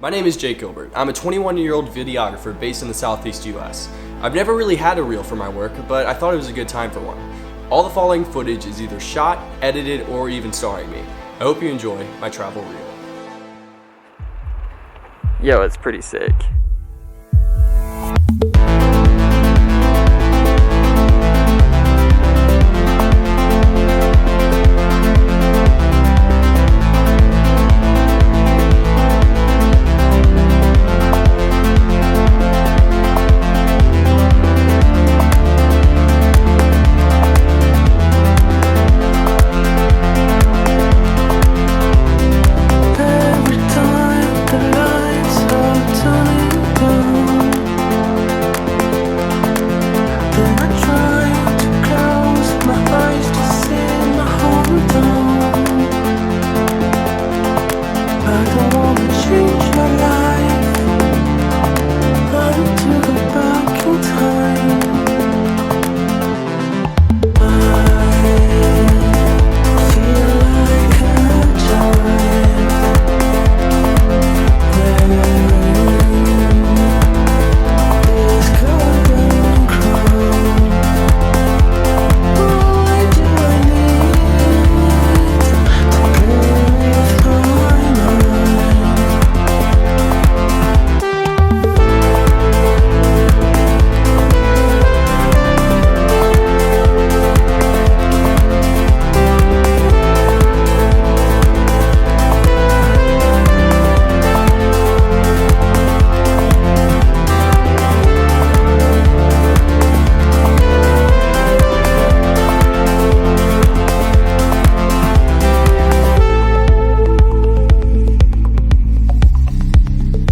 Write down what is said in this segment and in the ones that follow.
My name is Jake Gilbert. I'm a 21-year-old videographer based in the Southeast US. I've never really had a reel for my work, but I thought it was a good time for one. All the following footage is either shot, edited, or even starring me. I hope you enjoy my travel reel. Yo, it's pretty sick.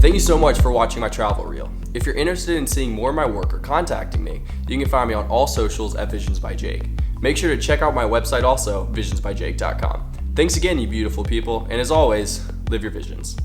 Thank you so much for watching my travel reel. If you're interested in seeing more of my work or contacting me, you can find me on all socials at Visions by Jake. Make sure to check out my website also, visionsbyjake.com. Thanks again, you beautiful people, and as always, live your visions.